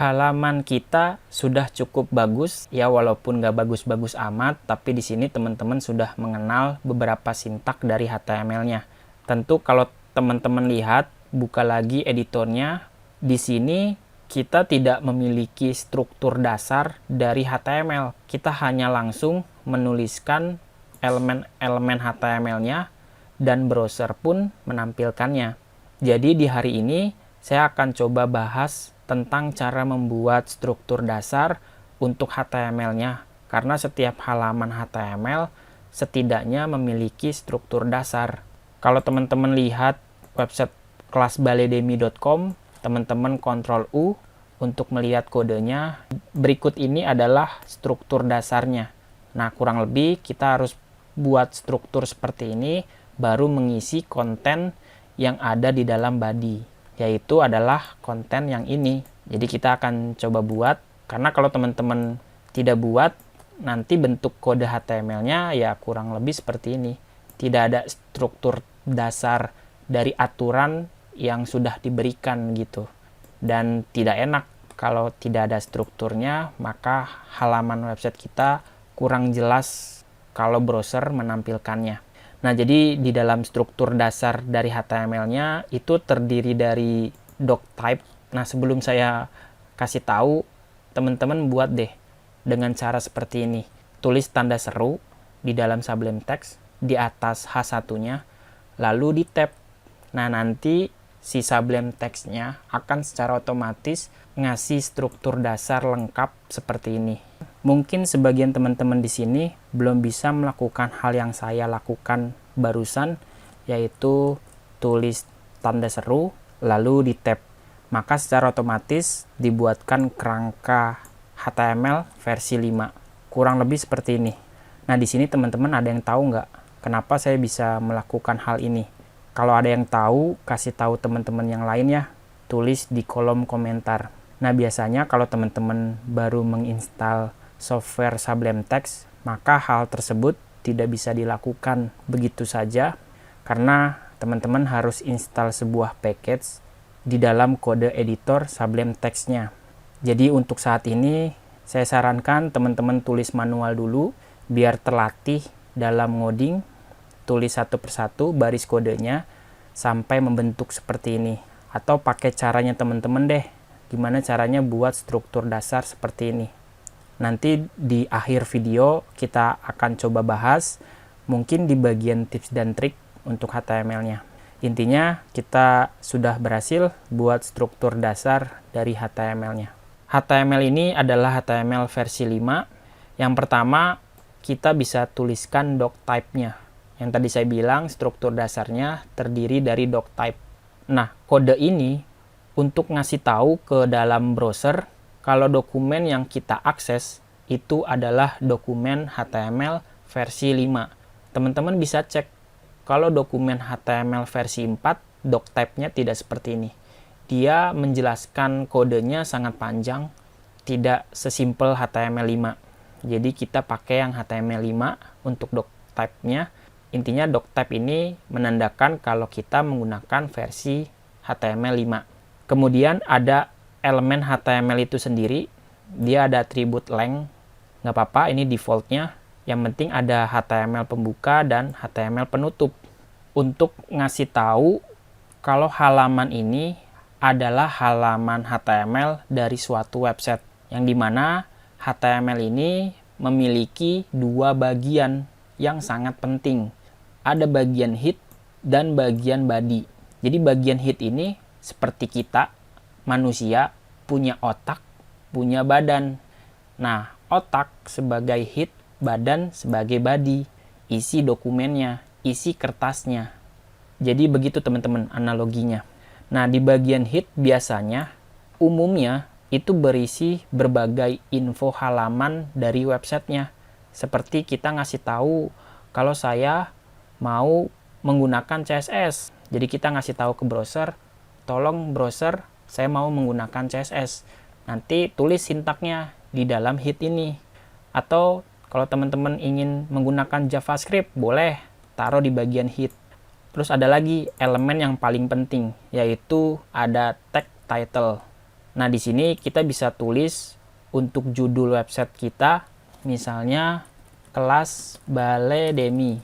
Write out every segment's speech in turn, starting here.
Halaman kita sudah cukup bagus, ya walaupun nggak bagus-bagus amat, tapi di sini teman-teman sudah mengenal beberapa sintak dari HTML-nya. Tentu kalau teman-teman lihat, buka lagi editornya, di sini kita tidak memiliki struktur dasar dari HTML. Kita hanya langsung menuliskan elemen-elemen HTML-nya dan browser pun menampilkannya. Jadi di hari ini saya akan coba bahas tentang cara membuat struktur dasar untuk HTML-nya. Karena setiap halaman HTML setidaknya memiliki struktur dasar. Kalau teman-teman lihat website kelasbaledemi.com, teman-teman Ctrl U untuk melihat kodenya. Berikut ini adalah struktur dasarnya. Nah, kurang lebih kita harus buat struktur seperti ini, baru mengisi konten yang ada di dalam body. Yaitu adalah konten yang ini. Jadi kita akan coba buat, karena kalau teman-teman tidak buat, nanti bentuk kode HTML-nya ya kurang lebih seperti ini. Tidak ada struktur dasar dari aturan yang sudah diberikan gitu. Dan tidak enak kalau tidak ada strukturnya, maka halaman website kita kurang jelas kalau browser menampilkannya. Nah, jadi di dalam struktur dasar dari HTML-nya itu terdiri dari doctype. Nah, sebelum saya kasih tahu, teman-teman buat deh dengan cara seperti ini. Tulis tanda seru di dalam Sublime Text, di atas H1-nya, lalu di tab. Nah, nanti si Sublime Text-nya akan secara otomatis ngasih struktur dasar lengkap seperti ini. Mungkin sebagian teman-teman di sini belum bisa melakukan hal yang saya lakukan barusan, yaitu tulis tanda seru lalu di tab. Maka secara otomatis dibuatkan kerangka HTML versi 5. Kurang lebih seperti ini. Nah, di sini teman-teman ada yang tahu nggak kenapa saya bisa melakukan hal ini? Kalau ada yang tahu, kasih tahu teman-teman yang lain ya. Tulis di kolom komentar. Nah, biasanya kalau teman-teman baru menginstal software Sublime Text, maka hal tersebut tidak bisa dilakukan begitu saja karena teman-teman harus install sebuah package di dalam kode editor Sublime Text-nya. Jadi untuk saat ini saya sarankan teman-teman tulis manual dulu biar terlatih dalam ngoding, tulis satu persatu baris kodenya sampai membentuk seperti ini. Atau pakai caranya teman-teman deh, gimana caranya buat struktur dasar seperti ini. Nanti di akhir video kita akan coba bahas, mungkin di bagian tips dan trik untuk HTML-nya. Intinya kita sudah berhasil buat struktur dasar dari HTML-nya. HTML ini adalah HTML versi 5. Yang pertama, kita bisa tuliskan doctype-nya. Yang tadi saya bilang struktur dasarnya terdiri dari doctype. Nah, kode ini untuk ngasih tahu ke dalam browser kalau dokumen yang kita akses itu adalah dokumen HTML versi 5. Teman-teman bisa cek kalau dokumen HTML versi 4, doctype-nya tidak seperti ini. Dia menjelaskan kodenya sangat panjang, tidak sesimpel HTML 5. Jadi kita pakai yang HTML 5 untuk doctype-nya. Intinya doctype ini menandakan kalau kita menggunakan versi HTML 5. Kemudian ada elemen HTML itu sendiri, dia ada atribut length, nggak apa-apa, ini defaultnya. Yang penting ada HTML pembuka dan HTML penutup. Untuk ngasih tahu kalau halaman ini adalah halaman HTML dari suatu website, yang dimana HTML ini memiliki dua bagian yang sangat penting. Ada bagian head dan bagian body. Jadi bagian head ini seperti kita, manusia, punya otak, punya badan. Nah, otak sebagai head, badan sebagai body. Isi dokumennya, isi kertasnya. Jadi begitu teman-teman analoginya. Nah, di bagian head biasanya, umumnya itu berisi berbagai info halaman dari websitenya. Seperti kita ngasih tahu kalau saya mau menggunakan CSS. Jadi kita ngasih tahu ke browser, tolong browser, saya mau menggunakan CSS. Nanti tulis sintaknya di dalam head ini. Atau kalau teman-teman ingin menggunakan JavaScript, boleh taruh di bagian head. Terus ada lagi elemen yang paling penting, yaitu ada tag title. Nah, di sini kita bisa tulis untuk judul website kita, misalnya kelas Baledemi.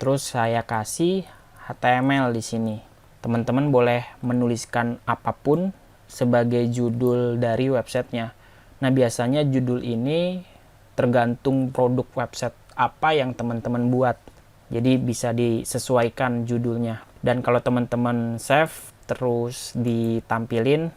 Terus saya kasih HTML di sini. Teman-teman boleh menuliskan apapun sebagai judul dari websitenya. Nah, biasanya judul ini tergantung produk website apa yang teman-teman buat. Jadi bisa disesuaikan judulnya. Dan kalau teman-teman save terus ditampilin,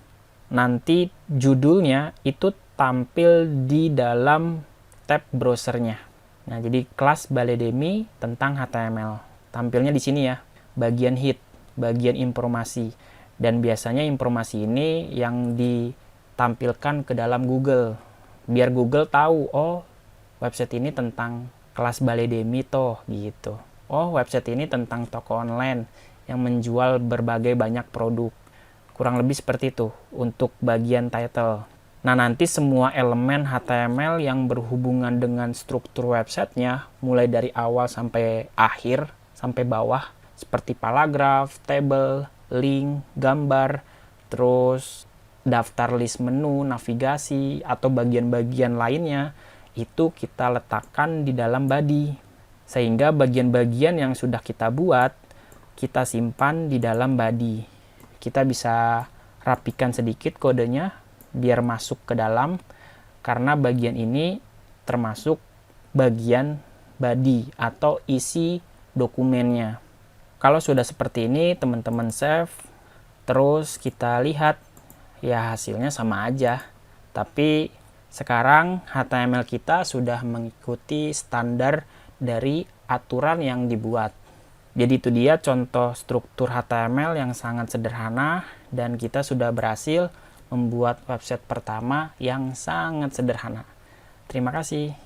nanti judulnya itu tampil di dalam tab browsernya. Nah, jadi kelas Baledemi tentang HTML. Tampilnya di sini ya, bagian hit, bagian informasi. Dan biasanya informasi ini yang ditampilkan ke dalam Google. Biar Google tahu, oh website ini tentang kelas Baledemi toh, gitu. Oh, website ini tentang toko online yang menjual berbagai banyak produk. Kurang lebih seperti itu untuk bagian title. Nah, nanti semua elemen HTML yang berhubungan dengan struktur websitenya, mulai dari awal sampai akhir, sampai bawah, seperti paragraf, table, link, gambar, terus daftar list menu, navigasi, atau bagian-bagian lainnya, itu kita letakkan di dalam body. Sehingga bagian-bagian yang sudah kita buat, kita simpan di dalam body. Kita bisa rapikan sedikit kodenya biar masuk ke dalam, karena bagian ini termasuk bagian body atau isi dokumennya. Kalau sudah seperti ini, teman-teman save, terus kita lihat, ya hasilnya sama aja. Tapi sekarang HTML kita sudah mengikuti standar dari aturan yang dibuat. Jadi itu dia contoh struktur HTML yang sangat sederhana, dan kita sudah berhasil membuat website pertama yang sangat sederhana. Terima kasih.